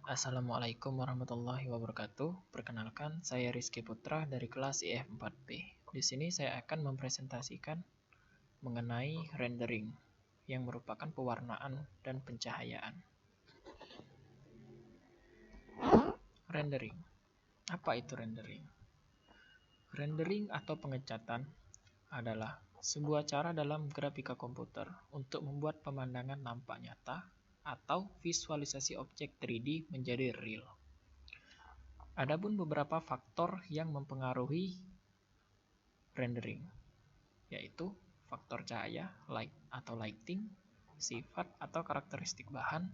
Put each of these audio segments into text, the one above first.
Assalamualaikum warahmatullahi wabarakatuh. Perkenalkan, saya Rizky Putra dari kelas IF4B. Di sini saya akan mempresentasikan mengenai rendering, yang merupakan pewarnaan dan pencahayaan. Rendering. Apa itu rendering? Rendering atau pengecatan adalah sebuah cara dalam grafika komputer untuk membuat pemandangan nampak nyata atau visualisasi objek 3D menjadi real. Adapun beberapa faktor yang mempengaruhi rendering, yaitu faktor cahaya, light atau lighting, sifat atau karakteristik bahan,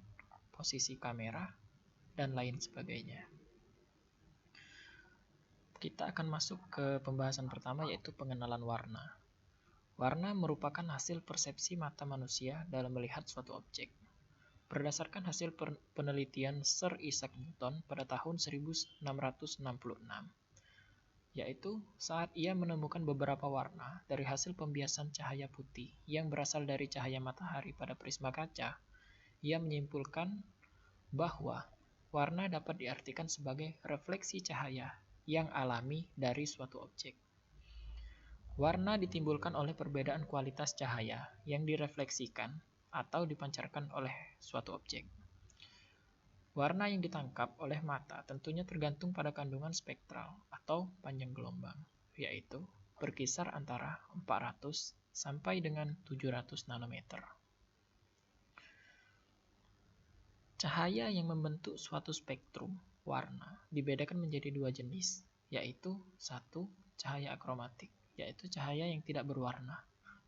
posisi kamera, dan lain sebagainya. Kita akan masuk ke pembahasan pertama, yaitu pengenalan warna. Warna merupakan hasil persepsi mata manusia dalam melihat suatu objek. Berdasarkan hasil penelitian Sir Isaac Newton pada tahun 1666, yaitu saat ia menemukan beberapa warna dari hasil pembiasan cahaya putih yang berasal dari cahaya matahari pada prisma kaca, ia menyimpulkan bahwa warna dapat diartikan sebagai refleksi cahaya yang alami dari suatu objek. Warna ditimbulkan oleh perbedaan kualitas cahaya yang direfleksikan atau dipancarkan oleh suatu objek. Warna yang ditangkap oleh mata tentunya tergantung pada kandungan spektral atau panjang gelombang, yaitu berkisar antara 400 sampai dengan 700 nanometer. Cahaya yang membentuk suatu spektrum warna dibedakan menjadi dua jenis, yaitu satu, cahaya akromatik, yaitu cahaya yang tidak berwarna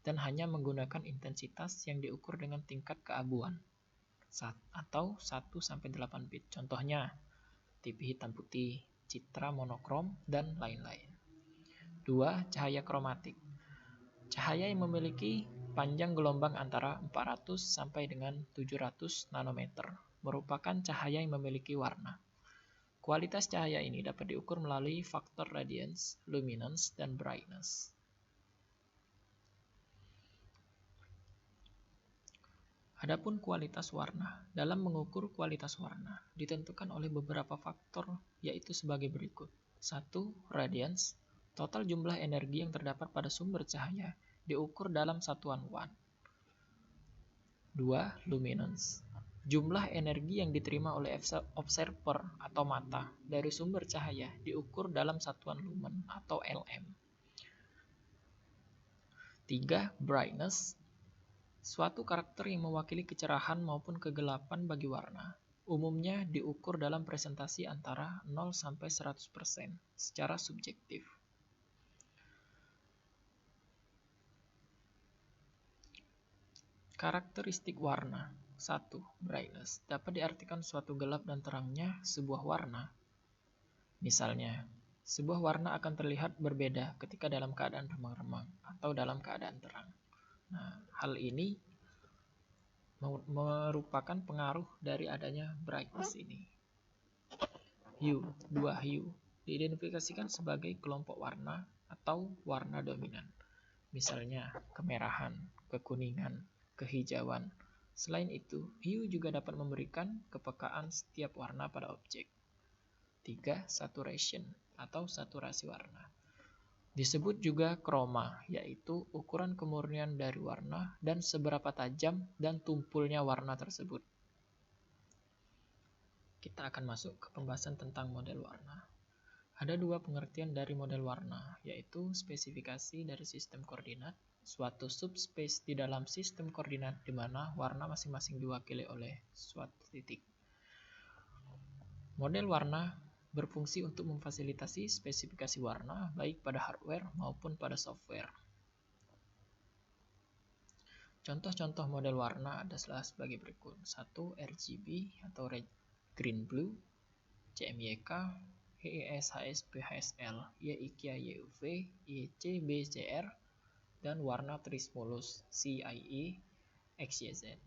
dan hanya menggunakan intensitas yang diukur dengan tingkat keabuan atau 1-8 bit. Contohnya, TV hitam putih, citra monokrom, dan lain-lain. Dua, cahaya kromatik. Cahaya yang memiliki panjang gelombang antara 400 sampai dengan 700 nanometer merupakan cahaya yang memiliki warna. Kualitas cahaya ini dapat diukur melalui faktor radiance, luminance, dan brightness. Adapun kualitas warna, dalam mengukur kualitas warna ditentukan oleh beberapa faktor, yaitu sebagai berikut. 1. Radiance, total jumlah energi yang terdapat pada sumber cahaya diukur dalam satuan watt. 2. Luminance, jumlah energi yang diterima oleh observer atau mata dari sumber cahaya diukur dalam satuan lumen atau lm. 3. Brightness, suatu karakter yang mewakili kecerahan maupun kegelapan bagi warna. Umumnya diukur dalam presentasi antara 0 sampai 100% secara subjektif. Karakteristik warna. 1. Brightness dapat diartikan suatu gelap dan terangnya sebuah warna. Misalnya, sebuah warna akan terlihat berbeda ketika dalam keadaan remang-remang atau dalam keadaan terang. Nah, hal ini merupakan pengaruh dari adanya brightness ini. Hue, 2 hue, diidentifikasikan sebagai kelompok warna atau warna dominan. Misalnya, kemerahan, kekuningan, kehijauan. Selain itu, hue juga dapat memberikan kepekaan setiap warna pada objek. 3. Saturation atau saturasi warna. Disebut juga chroma, yaitu ukuran kemurnian dari warna dan seberapa tajam dan tumpulnya warna tersebut. Kita akan masuk ke pembahasan tentang model warna. Ada dua pengertian dari model warna, yaitu spesifikasi dari sistem koordinat, suatu subspace di dalam sistem koordinat di mana warna masing-masing diwakili oleh suatu titik. Model warna berfungsi untuk memfasilitasi spesifikasi warna baik pada hardware maupun pada software. Contoh-contoh model warna adalah sebagai berikut. 1. RGB atau red, green, blue, CMYK, HES, HSP, HSL, YIK, YUV, YC, BCR, dan warna trismulus CIE, XYZ.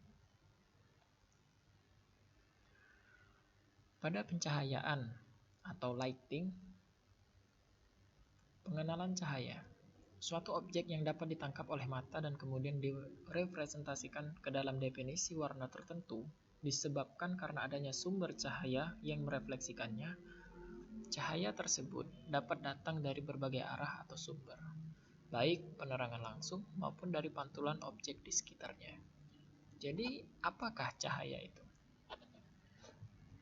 Pada pencahayaan atau lighting, pengenalan cahaya, suatu objek yang dapat ditangkap oleh mata dan kemudian direpresentasikan ke dalam definisi warna tertentu disebabkan karena adanya sumber cahaya yang merefleksikannya. Cahaya tersebut dapat datang dari berbagai arah atau sumber, baik penerangan langsung maupun dari pantulan objek di sekitarnya. Jadi, apakah cahaya itu?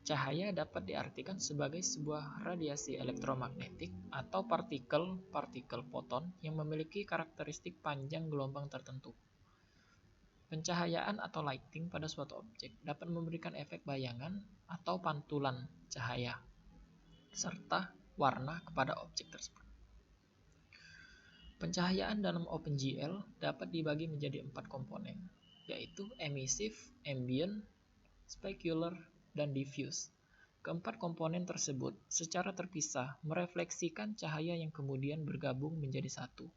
Cahaya dapat diartikan sebagai sebuah radiasi elektromagnetik atau partikel-partikel foton yang memiliki karakteristik panjang gelombang tertentu. Pencahayaan atau lighting pada suatu objek dapat memberikan efek bayangan atau pantulan cahaya, serta warna kepada objek tersebut. Pencahayaan dalam OpenGL dapat dibagi menjadi 4 komponen, yaitu emissive, ambient, specular, dan diffuse. Keempat komponen tersebut secara terpisah merefleksikan cahaya yang kemudian bergabung menjadi satu.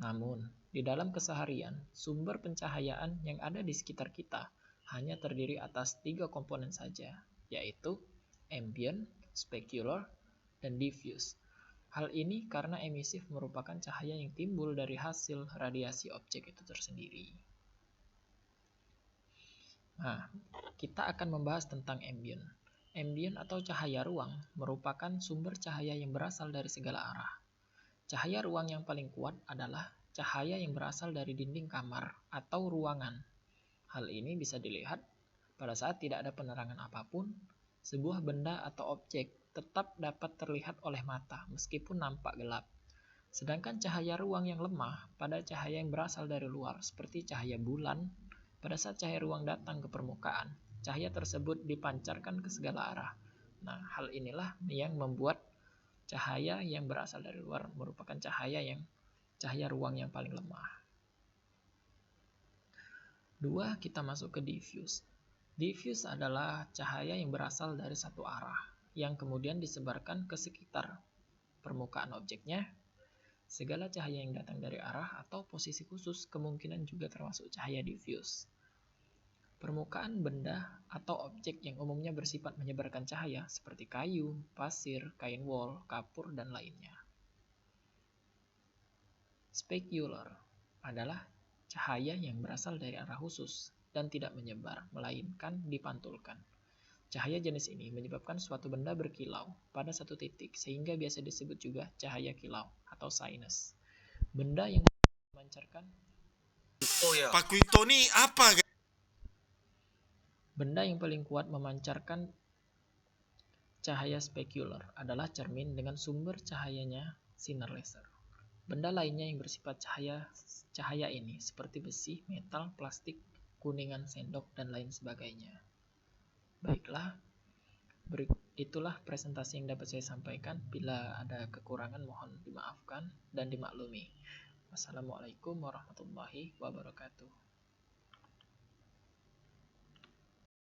Namun, di dalam keseharian, sumber pencahayaan yang ada di sekitar kita hanya terdiri atas 3 komponen saja, yaitu ambient, specular, dan diffuse. Hal ini karena emisif merupakan cahaya yang timbul dari hasil radiasi objek itu tersendiri. Nah, kita akan membahas tentang ambient. Ambient atau cahaya ruang merupakan sumber cahaya yang berasal dari segala arah. Cahaya ruang yang paling kuat adalah cahaya yang berasal dari dinding kamar atau ruangan. Hal ini bisa dilihat pada saat tidak ada penerangan apapun, sebuah benda atau objek tetap dapat terlihat oleh mata meskipun nampak gelap. Sedangkan cahaya ruang yang lemah pada cahaya yang berasal dari luar seperti cahaya bulan. Pada saat cahaya ruang datang ke permukaan, cahaya tersebut dipancarkan ke segala arah. Nah, hal inilah yang membuat cahaya yang berasal dari luar merupakan cahaya ruang yang paling lemah. 2, kita masuk ke diffuse. Diffuse adalah cahaya yang berasal dari satu arah, yang kemudian disebarkan ke sekitar permukaan objeknya. Segala cahaya yang datang dari arah atau posisi khusus kemungkinan juga termasuk cahaya diffuse. Permukaan benda atau objek yang umumnya bersifat menyebarkan cahaya seperti kayu, pasir, kain wol, kapur, dan lainnya. Specular adalah cahaya yang berasal dari arah khusus dan tidak menyebar, melainkan dipantulkan. Cahaya jenis ini menyebabkan suatu benda berkilau pada satu titik, sehingga biasa disebut juga cahaya kilau atau sinus. Benda yang memancarkan Pak Wito nih apa? Benda yang paling kuat memancarkan cahaya specular adalah cermin dengan sumber cahayanya sinar laser. Benda lainnya yang bersifat cahaya ini seperti besi, metal, plastik, kuningan sendok, dan lain sebagainya. Baiklah, itulah presentasi yang dapat saya sampaikan. Bila ada kekurangan mohon dimaafkan dan dimaklumi. Wassalamualaikum warahmatullahi wabarakatuh.